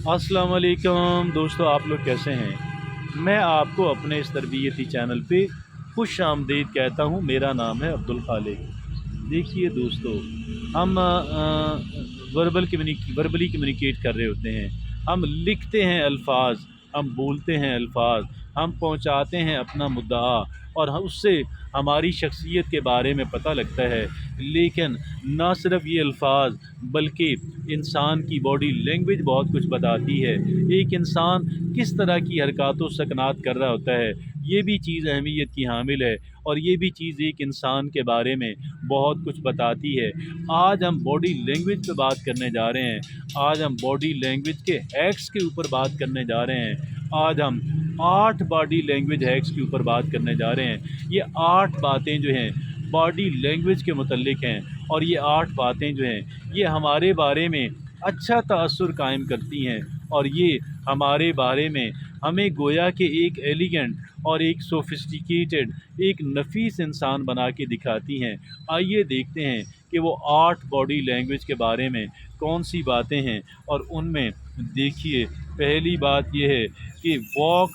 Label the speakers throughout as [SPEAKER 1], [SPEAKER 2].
[SPEAKER 1] अस्सलाम वालेकुम दोस्तों, आप लोग कैसे हैं। मैं आपको अपने इस तरबियती चैनल पे खुश आमदीद कहता हूँ। मेरा नाम है अब्दुल खालिक। देखिए दोस्तों, हम वर्बली कम्युनिकेट कर रहे होते हैं। हम लिखते हैं अल्फाज, हम बोलते हैं अल्फाज, हम पहुँचाते हैं अपना मुद्दा और उससे हमारी शख्सियत के बारे में पता लगता है। लेकिन ना सिर्फ ये अल्फाज बल्कि इंसान की बॉडी लैंग्वेज बहुत कुछ बताती है। एक इंसान किस तरह की हरकत व सकनात कर रहा होता है, ये भी चीज़ अहमियत की हामिल है और ये भी चीज़ एक इंसान के बारे में बहुत कुछ बताती है। आज हम बॉडी लैंग्वेज पे बात करने जा रहे हैं। आज हम बॉडी लैंग्वेज के हैक्स के ऊपर बात करने जा रहे हैं। आज हम 8 बॉडी लैंग्वेज हैक्स के ऊपर बात करने जा रहे हैं। ये 8 बातें जो हैं बॉडी लैंग्वेज के मुतल्लिक हैं और ये 8 बातें जो हैं ये हमारे बारे में अच्छा तासुर कायम करती हैं और ये हमारे बारे में हमें गोया के एक एलिगेंट और एक सोफिस्टिकेटेड, एक नफीस इंसान बना के दिखाती हैं। आइए देखते हैं कि वो 8 बॉडी लैंग्वेज के बारे में कौन सी बातें हैं और उनमें देखिए, पहली बात यह है कि वॉक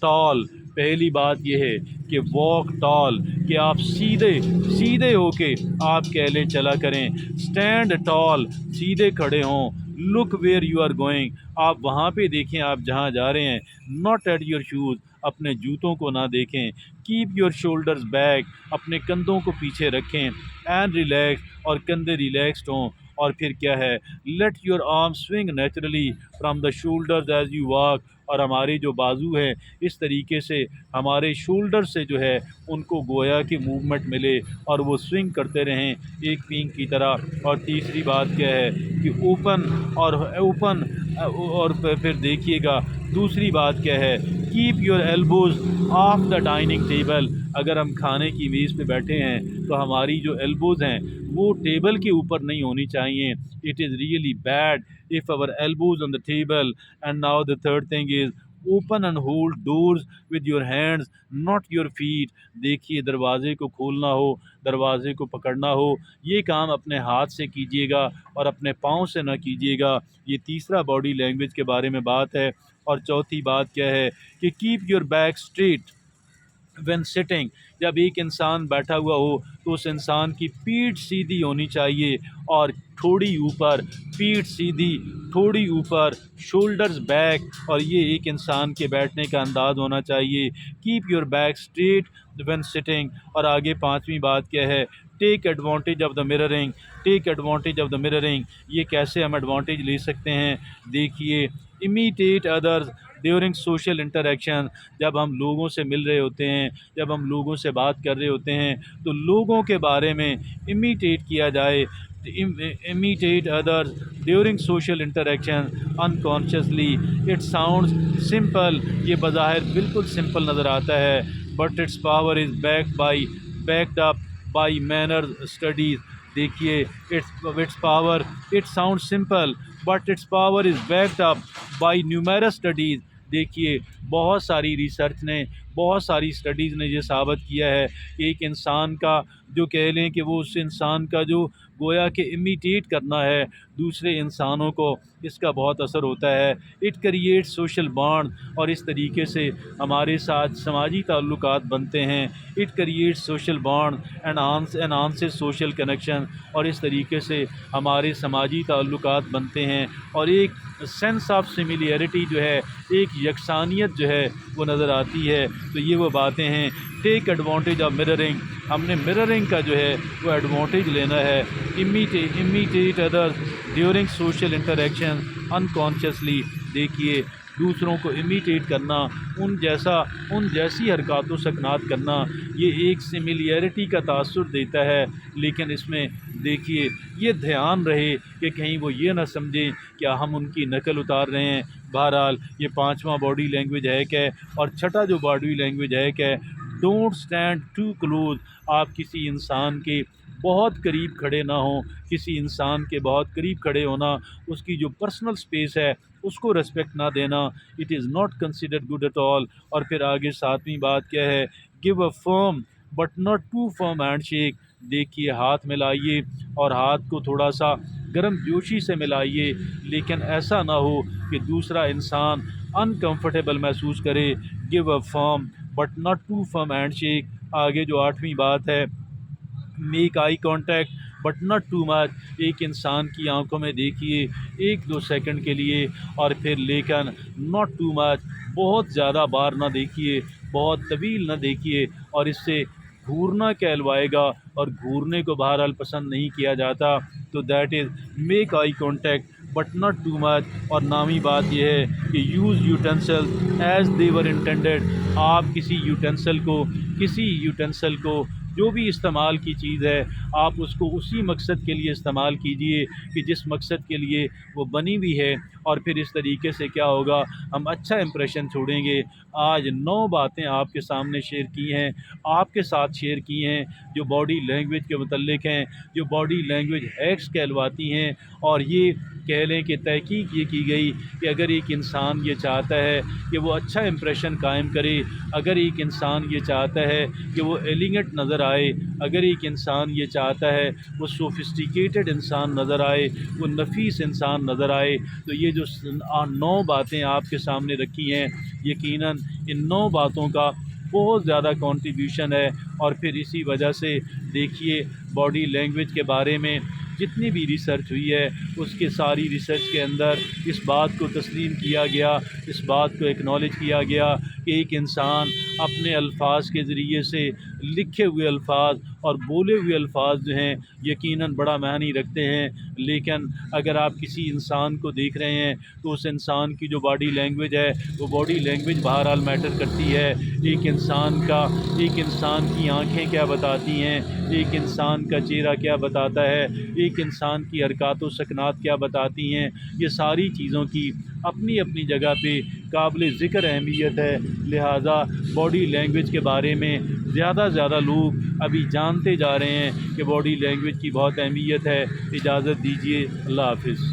[SPEAKER 1] टॉल। पहली बात यह है कि वॉक टॉल, कि आप सीधे सीधे होके आप कह लें चला करें। स्टैंड टॉल, सीधे खड़े हों। Look where you are going, आप वहाँ पे देखें आप जहाँ जा रहे हैं। नॉट एट योर शूज़, अपने जूतों को ना देखें। कीप योर शोल्डर्स बैक, अपने कंधों को पीछे रखें। एंड रिलैक्स, और कंधे रिलैक्स्ड हों। और फिर क्या है, let your arm swing naturally from the shoulders as you walk, और हमारे जो बाजू हैं इस तरीके से हमारे शोल्डर से जो है उनको गोया की मूवमेंट मिले और वो स्विंग करते रहें एक पिंग की तरह। और तीसरी बात क्या है कि ओपन और फिर देखिएगा दूसरी बात क्या है, keep your elbows of the dining table. अगर हम खाने की मेज़ पे बैठे हैं तो हमारी जो एल्बोज़ हैं वो टेबल के ऊपर नहीं होनी चाहिए। It is really bad if our elbows on the table. And now the third thing is open and hold doors with your hands, not your feet. देखिए, दरवाजे को खोलना हो, दरवाजे को पकड़ना हो, ये काम अपने हाथ से कीजिएगा और अपने पाँव से ना कीजिएगा। ये तीसरा बॉडी लैंग्वेज के बारे में बात है। और चौथी बात क्या है कि keep your back straight when sitting. जब एक इंसान बैठा हुआ हो तो उस इंसान की पीठ सीधी होनी चाहिए और थोड़ी ऊपर, पीठ सीधी, थोड़ी ऊपर, शोल्डर्स बैक, और ये एक इंसान के बैठने का अंदाज़ होना चाहिए। Keep your back straight when sitting. और आगे पांचवी बात क्या है, take advantage of the mirroring. Take advantage of the mirroring, ये कैसे हम एडवांटेज ले सकते हैं, देखिए, imitate others during social interaction. जब हम लोगों से मिल रहे होते हैं, जब हम लोगों से बात कर रहे होते हैं तो लोगों के बारे में इमिटेट किया जाए। Imitate others during social interaction unconsciously. It sounds simple, ये बज़ाहिर बिल्कुल सिंपल नज़र आता है, but its power is backed up by manner studies. देखिए, its power, it sound simple but its power is backed up by numerous studies. देखिए, बहुत सारी रिसर्च ने, बहुत सारी स्टडीज़ ने ये साबित किया है कि एक इंसान का जो कह लें कि वो उस इंसान का जो गोया के इमिटेट करना है दूसरे इंसानों को, इसका बहुत असर होता है। इट क्रिएट सोशल बॉन्ड, और इस तरीके से हमारे साथ समाजी ताल्लुकात बनते हैं। It create social bond enhances social connection, और इस तरीके से हमारे समाजी ताल्लुकात बनते हैं और एक सेंस ऑफ सिमिलियरिटी जो है, एक यकसानियत जो है वो नज़र आती है। तो ये वो बातें हैं। टेक एडवांटेज ऑफ मिररिंग, हमने मिररिंग का जो है वो एडवांटेज लेना है। Imitate others during social interaction unconsciously. देखिए, दूसरों को इमिटेट करना, उन जैसी हरकतों सकनात करना, ये एक सिमिलियरिटी का तासुर देता है। लेकिन इसमें देखिए, ये ध्यान रहे कि कहीं वो ये ना समझें कि हम उनकी नकल उतार रहे हैं। बहरहाल, ये पांचवा बॉडी लैंग्वेज हैक है। और छठा जो बॉडी लैंग्वेज हैक है, डोंट स्टैंड टू क्लोज। आप किसी इंसान के बहुत करीब खड़े ना हों। किसी इंसान के बहुत करीब खड़े होना, उसकी जो पर्सनल स्पेस है उसको रेस्पेक्ट ना देना, it is not considered good at all. और फिर आगे सातवीं बात क्या है, give a firm but not too firm hand shake. देखिए, हाथ मिलाइए और हाथ को थोड़ा सा गर्म जोशी से मिलाइए, लेकिन ऐसा ना हो कि दूसरा इंसान अनकंफर्टेबल महसूस करे। Give a firm but not too firm handshake. आगे जो 8वीं बात है, make eye contact but not too much. एक इंसान की आंखों में देखिए 1-2 सेकंड के लिए, और फिर लेकिन नॉट टू मच, बहुत ज़्यादा बार ना देखिए, बहुत तवील ना देखिए, और इससे घूरना कहलवाएगा, और घूरने को बहरहाल पसंद नहीं किया जाता। तो that is make eye contact but not too much. और नामी बात यह है कि use utensil as they were intended. आप किसी यूटेंसिल को जो भी इस्तेमाल की चीज़ है, आप उसको उसी मकसद के लिए इस्तेमाल कीजिए कि जिस मकसद के लिए वो बनी हुई है, और फिर इस तरीके से क्या होगा, हम अच्छा इंप्रेशन छोड़ेंगे। आज 9 बातें आपके सामने शेयर की हैं, आपके साथ शेयर की हैं, जो बॉडी लैंग्वेज के मुतल्लिक हैं, जो बॉडी लैंग्वेज हैक्स कहलवाती हैं। और ये कह लें कि तहकीक ये की गई कि अगर एक इंसान ये चाहता है कि वो अच्छा इंप्रेशन कायम करे, अगर एक इंसान ये चाहता है कि वो एलिगेंट नज़र आए, अगर एक इंसान ये चाहता है वो सोफिस्टिकेटेड इंसान नज़र आए, वो नफीस इंसान नज़र आए, तो ये जो 9 बातें आपके सामने रखी हैं, यकीनन इन 9 बातों का बहुत ज़्यादा कंट्रीब्यूशन है। और फिर इसी वजह से देखिए, बॉडी लैंग्वेज के बारे में जितनी भी रिसर्च हुई है, उसके सारी रिसर्च के अंदर इस बात को तस्लीम किया गया, इस बात को एक्नॉलेज किया गया कि एक इंसान अपने अल्फाज के ज़रिए से, लिखे हुए अल्फाज और बोले हुए अल्फाज जो हैं, यकीनन बड़ा मायने रखते हैं। लेकिन अगर आप किसी इंसान को देख रहे हैं तो उस इंसान की जो बॉडी लैंग्वेज है, वो बॉडी लैंग्वेज बहरहाल मैटर करती है। एक इंसान की आंखें क्या बताती हैं, एक इंसान का चेहरा क्या बताता है, एक इंसान की हरकत व सकनात क्या बताती हैं, ये सारी चीज़ों की अपनी अपनी जगह पे काबिल ज़िक्र अहमियत है। लिहाजा बॉडी लैंग्वेज के बारे में ज़्यादा लोग अभी जानते जा रहे हैं कि बॉडी लैंग्वेज की बहुत अहमियत है। इजाज़त दीजिए, अल्लाह हाफ़िज़।